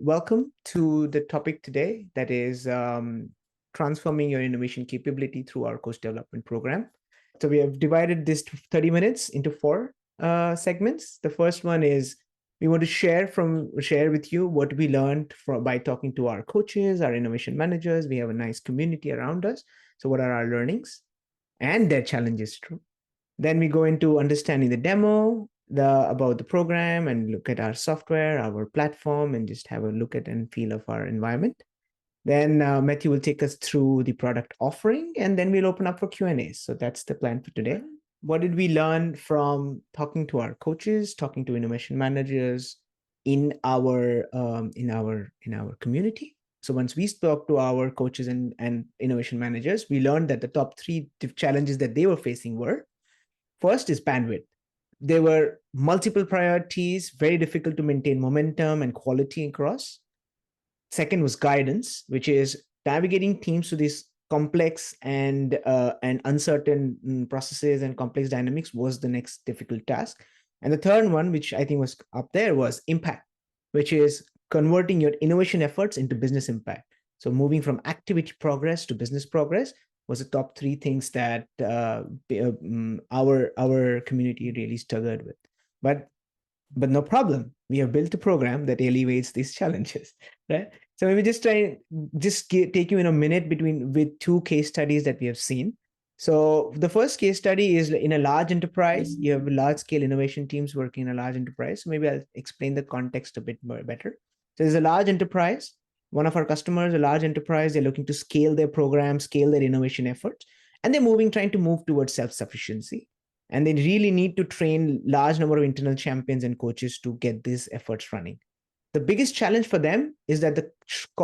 welcome to the topic today that is transforming your innovation capability through our coach development program. So we have divided this 30 minutes into four segments. The first one is we want to share with you what we learned by talking to our coaches, our innovation managers. We have a nice community around us. So what are our learnings and their challenges too? Then we go into understanding the demo, about the program, and look at our software, our platform, and just have a look at and feel of our environment. Then Matthew will take us through the product offering, and then we'll open up for Q&A. So that's the plan for today. What did we learn from talking to our coaches, talking to innovation managers in our community? So once we spoke to our coaches and innovation managers, we learned that the top three challenges that they were facing were: first is bandwidth. There were multiple priorities, very difficult to maintain momentum and quality across. Second was guidance, which is navigating teams through these complex and uncertain processes and complex dynamics was the next difficult task. And the third one, which I think was up there, was impact, which is converting your innovation efforts into business impact. So moving from activity progress to business progress was the top three things that our community really struggled with. But no problem. We have built a program that alleviates these challenges, right? So maybe take you in a minute with two case studies that we have seen. So the first case study is in a large enterprise. You have large scale innovation teams working in a large enterprise. So maybe I'll explain the context a bit more better. So there's a large enterprise. One of our customers, a large enterprise, they're looking to scale their program, scale their innovation efforts, and they're trying to move towards self-sufficiency. And they really need to train large number of internal champions and coaches to get these efforts running. The biggest challenge for them is that the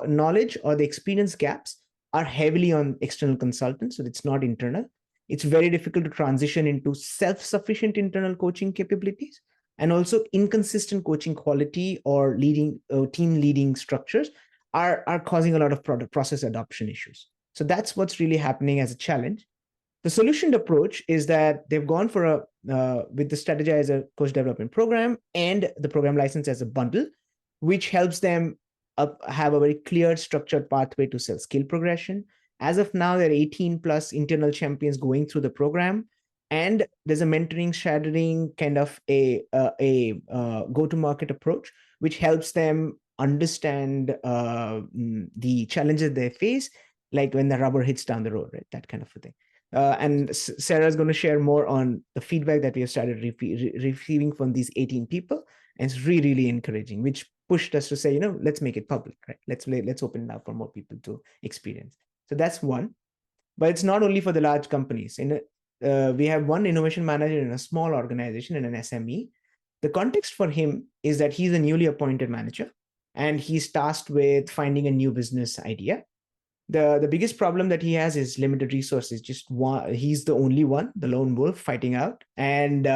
knowledge or the experience gaps are heavily on external consultants, so it's not internal. It's very difficult to transition into self-sufficient internal coaching capabilities, and also inconsistent coaching quality or team leading structures are causing a lot of process adoption issues. So that's what's really happening as a challenge. The solution approach is that they've gone for with the Strategize coach development program and the program license as a bundle, which helps them have a very clear structured pathway to skill progression. As of now, there are 18 plus internal champions going through the program, and there's a mentoring, shadowing kind of a go-to-market approach, which helps them understand the challenges they face, like when the rubber hits down the road, right? That kind of a thing. And Sarah is going to share more on the feedback that we have started receiving from these 18 people. And it's really, really encouraging, which pushed us to say, let's make it public, right? Let's open it up for more people to experience. So that's one. But it's not only for the large companies. We have one innovation manager in a small organization, in an SME. The context for him is that he's a newly appointed manager, and he's tasked with finding a new business idea. The biggest problem that he has is limited resources. Just one, he's the only one, the lone wolf fighting out, and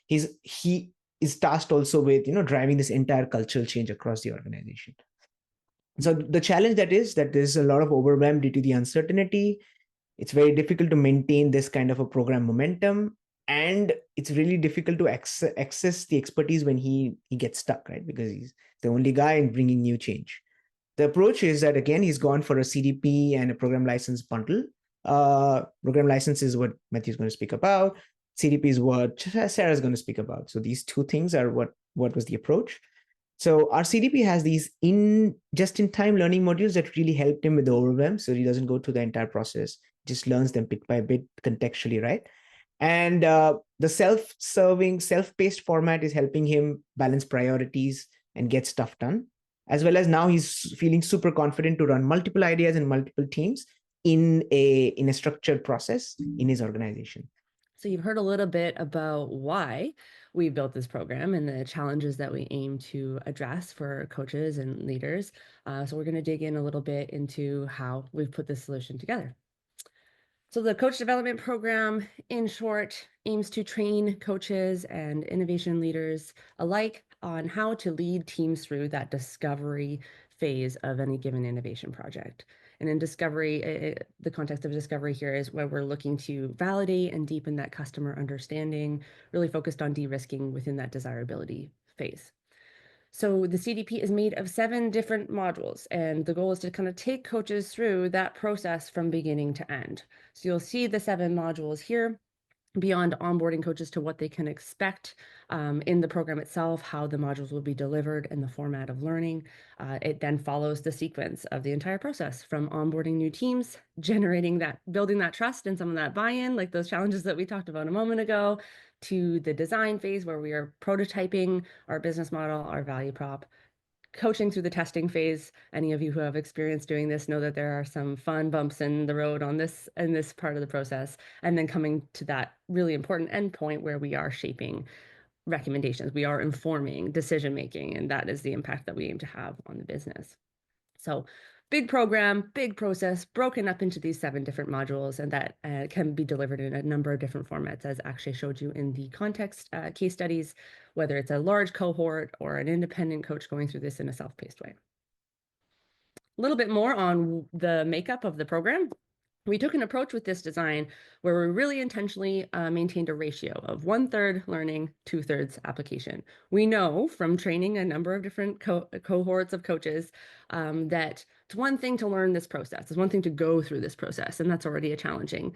he is tasked also with driving this entire cultural change across the organization. So the challenge that there's a lot of overwhelm due to the uncertainty. It's very difficult to maintain this kind of a program momentum, and it's really difficult to access the expertise when he gets stuck, right? Because he's the only guy in bringing new change. The approach is that, again, he's gone for a CDP and a program license bundle. Program license is what Matthew's going to speak about. CDP is what Sarah's going to speak about. So these two things are what was the approach. So our CDP has these just-in-time learning modules that really helped him with the overwhelm. So he doesn't go through the entire process, just learns them bit by bit contextually, right? And the self-serving, self-paced format is helping him balance priorities and get stuff done, as well as now he's feeling super confident to run multiple ideas and multiple teams in a structured process in his organization. So you've heard a little bit about why we built this program and the challenges that we aim to address for coaches and leaders. So we're going to dig in a little bit into how we've put this solution together. So the coach development program, in short, aims to train coaches and innovation leaders alike on how to lead teams through that discovery phase of any given innovation project. And in discovery, the context of discovery here is where we're looking to validate and deepen that customer understanding, really focused on de-risking within that desirability phase. So the CDP is made of 7 different modules, and the goal is to kind of take coaches through that process from beginning to end. So you'll see the 7 modules here, beyond onboarding coaches to what they can expect in the program itself, how the modules will be delivered, and the format of learning. It then follows the sequence of the entire process from onboarding new teams, generating that, building that trust and some of that buy-in, like those challenges that we talked about a moment ago, to the design phase where we are prototyping our business model, our value prop, coaching through the testing phase. Any of you who have experience doing this know that there are some fun bumps in the road on this part of the process, and then coming to that really important endpoint where we are shaping recommendations, we are informing decision making, and that is the impact that we aim to have on the business. So big program, big process, broken up into these 7 different modules, and that can be delivered in a number of different formats, as Akshay showed you in the context case studies, whether it's a large cohort or an independent coach going through this in a self-paced way. A little bit more on the makeup of the program. We took an approach with this design where we really intentionally maintained a ratio of 1/3 learning, 2/3 application. We know from training a number of different cohorts of coaches that it's one thing to learn this process. It's one thing to go through this process, and that's already a challenging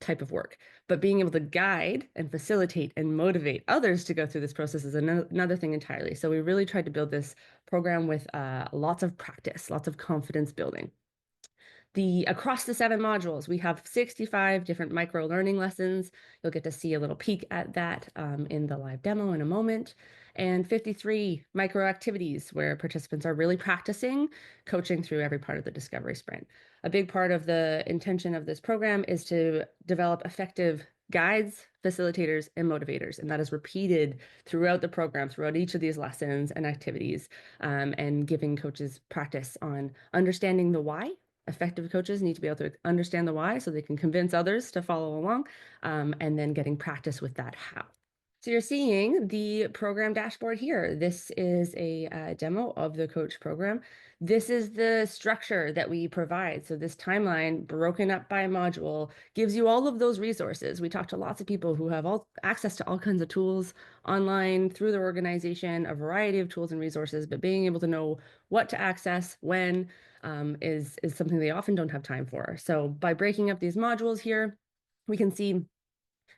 type of work. But being able to guide and facilitate and motivate others to go through this process is another thing entirely. So we really tried to build this program with lots of practice, lots of confidence building. Across the 7 modules, we have 65 different micro learning lessons. You'll get to see a little peek at that in the live demo in a moment. And 53 micro activities where participants are really practicing coaching through every part of the discovery sprint. A big part of the intention of this program is to develop effective guides, facilitators, and motivators. And that is repeated throughout the program, throughout each of these lessons and activities, and giving coaches practice on understanding the why. Effective coaches need to be able to understand the why so they can convince others to follow along, and then getting practice with that how. So you're seeing the program dashboard here. This is a demo of the coach program. This is the structure that we provide. So this timeline broken up by module gives you all of those resources. We talked to lots of people who have all access to all kinds of tools online through their organization, a variety of tools and resources, but being able to know what to access when is something they often don't have time for. So by breaking up these modules here, we can see,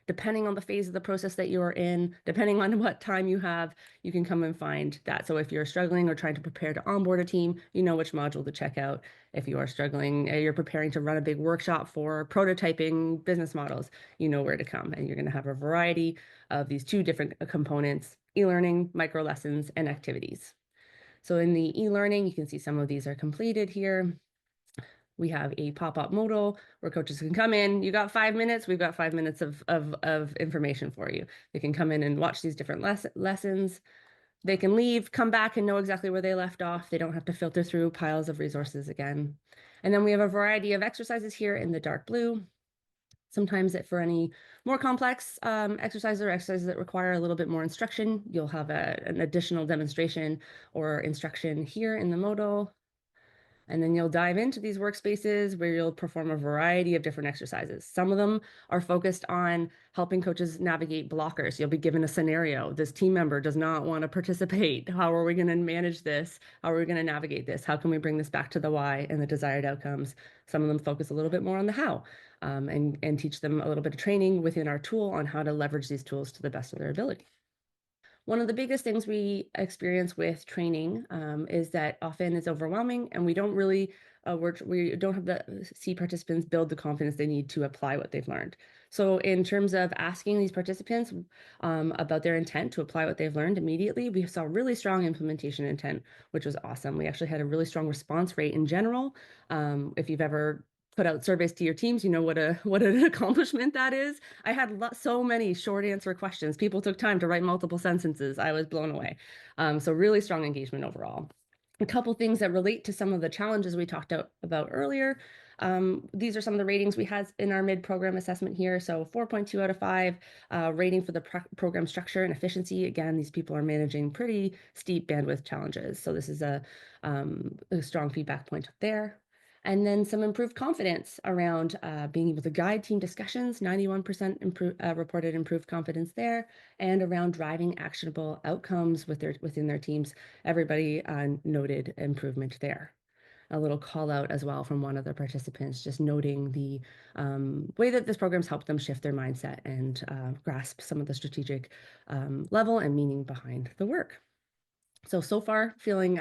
depending on the phase of the process that you're in, depending on what time you have, you can come and find that. So if you're struggling or trying to prepare to onboard a team, you know which module to check out. If you are struggling, you're preparing to run a big workshop for prototyping business models, you know where to come. And you're going to have a variety of these 2 different components: e-learning, micro lessons, and activities. So in the e-learning, you can see some of these are completed here. We have a pop-up modal where coaches can come in. You got 5 minutes. We've got 5 minutes of information for you. They can come in and watch these different lessons. They can leave, come back, and know exactly where they left off. They don't have to filter through piles of resources again. And then we have a variety of exercises here in the dark blue. Sometimes for any more complex exercises or exercises that require a little bit more instruction, you'll have an additional demonstration or instruction here in the modal. And then you'll dive into these workspaces where you'll perform a variety of different exercises. Some of them are focused on helping coaches navigate blockers. You'll be given a scenario. This team member does not want to participate. How are we going to manage this? How are we going to navigate this? How can we bring this back to the why and the desired outcomes? Some of them focus a little bit more on the how, and teach them a little bit of training within our tool on how to leverage these tools to the best of their ability. One of the biggest things we experience with training is that often it's overwhelming, and we don't really we don't have the see participants build the confidence they need to apply what they've learned. So in terms of asking these participants about their intent to apply what they've learned immediately, we saw really strong implementation intent, which was awesome. We actually had a really strong response rate in general. If you've ever put out surveys to your teams, you know what an accomplishment that is. I had so many short answer questions. People took time to write multiple sentences. I was blown away. So really strong engagement overall. A couple things that relate to some of the challenges we talked about earlier. These are some of the ratings we had in our mid-program assessment here. So 4.2 out of 5 rating for the program structure and efficiency. Again, these people are managing pretty steep bandwidth challenges. So this is a strong feedback point there. And then some improved confidence around being able to guide team discussions, 91% reported improved confidence there, and around driving actionable outcomes within their teams. Everybody noted improvement there. A little call out as well from one of the participants, just noting the way that this program's helped them shift their mindset and grasp some of the strategic level and meaning behind the work. So far, feeling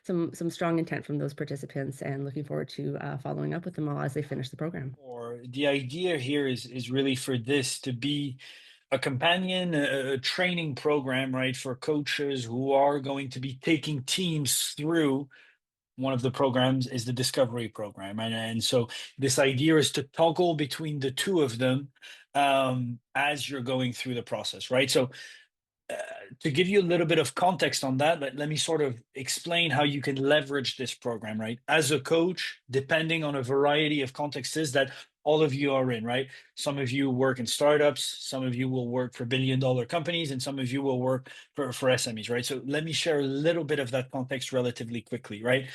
some strong intent from those participants, and looking forward to following up with them all as they finish the program. Or the idea here is really for this to be a companion, a training program, right, for coaches who are going to be taking teams through. One of the programs is the discovery program, and so this idea is to toggle between the two of them as you're going through the process, right? So uh, to give you a little bit of context on that, let me sort of explain how you can leverage this program, right? As a coach, depending on a variety of contexts that all of you are in, right? Some of you work in startups, some of you will work for billion-dollar companies, and some of you will work for SMEs, right? So let me share a little bit of that context relatively quickly, right?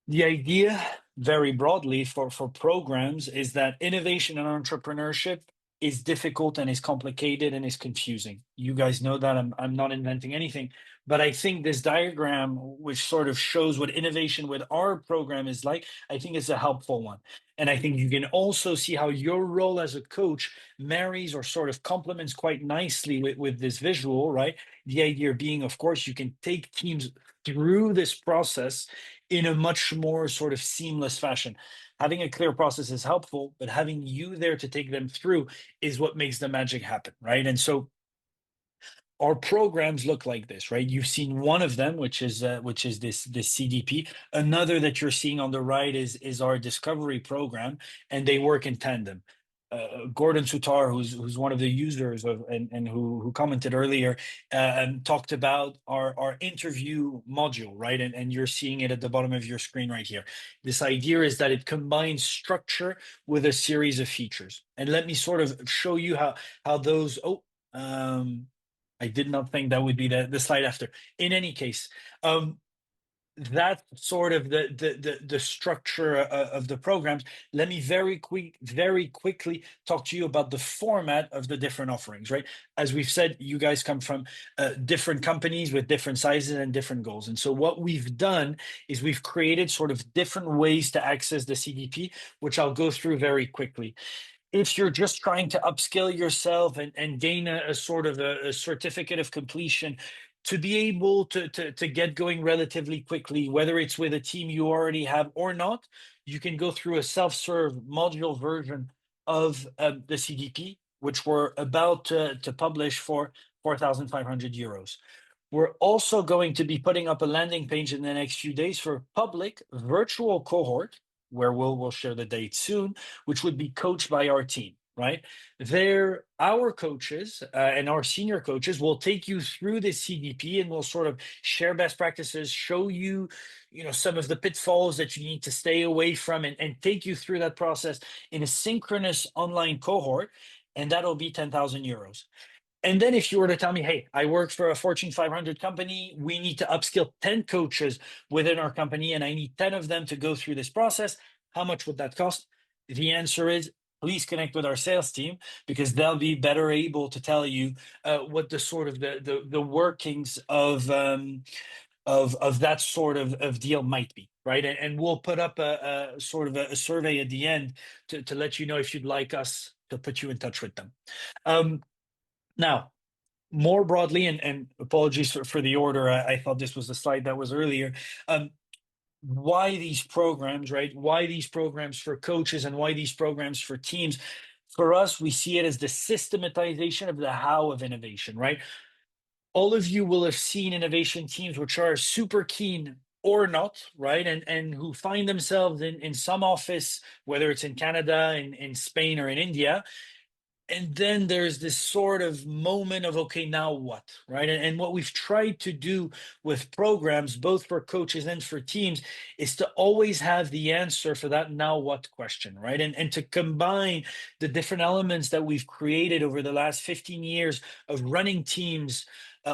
The idea, very broadly, for programs is that innovation and entrepreneurship is difficult and is complicated and is confusing. You guys know that I'm not inventing anything, but I think this diagram, which sort of shows what innovation with our program is like, I think is a helpful one. And I think you can also see how your role as a coach marries or sort of complements quite nicely with this visual, right? The idea being, of course, you can take teams through this process in a much more sort of seamless fashion. Having a clear process is helpful, but having you there to take them through is what makes the magic happen, right? And so our programs look like this, right? You've seen one of them, which is this CDP. Another that you're seeing on the right is our discovery program, and they work in tandem. Gordon Sutar, who's one of the users of and who commented earlier, talked about our interview module, right? And you're seeing it at the bottom of your screen right here. This idea is that it combines structure with a series of features. And let me sort of show you how those. I did not think that would be the slide after. In any case, that's sort of the structure of the programs. Let me very quickly talk to you about the format of the different offerings, right? As we've said, you guys come from different companies with different sizes and different goals. And so what we've done is we've created sort of different ways to access the CDP, which I'll go through very quickly. If you're just trying to upskill yourself and gain a sort of a certificate of completion to be able to get going relatively quickly, whether it's with a team you already have or not, you can go through a self-serve module version of the CDP, which we're about to publish for 4,500 euros. We're also going to be putting up a landing page in the next few days for public virtual cohort, where we'll share the date soon, which would be coached by our team, right? There, our coaches and our senior coaches will take you through the CDP, and we'll sort of share best practices, show you, some of the pitfalls that you need to stay away from, and take you through that process in a synchronous online cohort, and that'll be 10,000 euros. And then if you were to tell me, hey, I work for a Fortune 500 company, we need to upskill 10 coaches within our company, and I need 10 of them to go through this process, how much would that cost? The answer is, please connect with our sales team, because they'll be better able to tell you what the sort of the workings of that sort of deal might be, right? And we'll put up a sort of a survey at the end to let you know if you'd like us to put you in touch with them. Now, more broadly, and apologies for the order, I thought this was the slide that was earlier. Why these programs, right? Why these programs for coaches and why these programs for teams? For us, we see it as the systematization of the how of innovation, right? All of you will have seen innovation teams which are super keen or not, right? And who find themselves in some office, whether it's in Canada, in Spain, or in India, and then there's this sort of moment of, okay, now what, right? And what we've tried to do with programs, both for coaches and for teams, is to always have the answer for that now what question, right? And to combine the different elements that we've created over the last 15 years of running teams,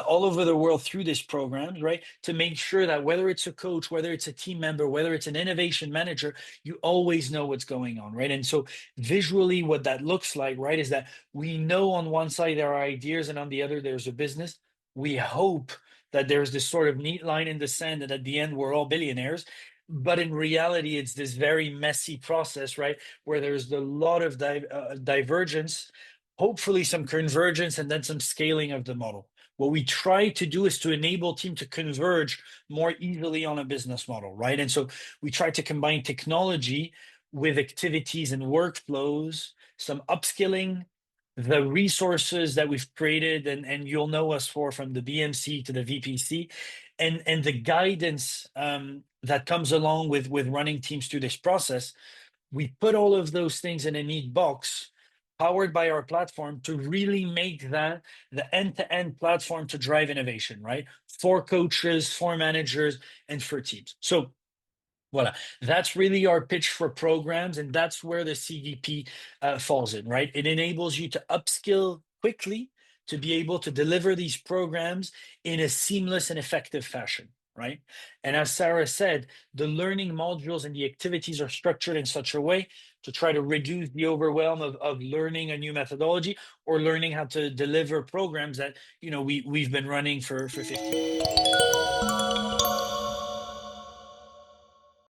all over the world through this program, right? To make sure that whether it's a coach, whether it's a team member, whether it's an innovation manager, you always know what's going on, right? And so visually, what that looks like, right, is that we know on one side there are ideas and on the other there's a business. We hope that there's this sort of neat line in the sand and at the end we're all billionaires. But in reality, it's this very messy process, right? Where there's a lot of divergence, hopefully some convergence, and then some scaling of the model. What we try to do is to enable team to converge more easily on a business model, right? And so we try to combine technology with activities and workflows, some upskilling, the resources that we've created, and you'll know us for from the BMC to the VPC, and the guidance that comes along with running teams through this process. We put all of those things in a neat box powered by our platform to really make that the end-to-end platform to drive innovation, right? For coaches, for managers, and for teams. So voila, that's really our pitch for programs, and that's where the CDP falls in, right? It enables you to upskill quickly to be able to deliver these programs in a seamless and effective fashion, right? And as Sarah said, the learning modules and the activities are structured in such a way to try to reduce the overwhelm of learning a new methodology or learning how to deliver programs that we've been running for 50 years.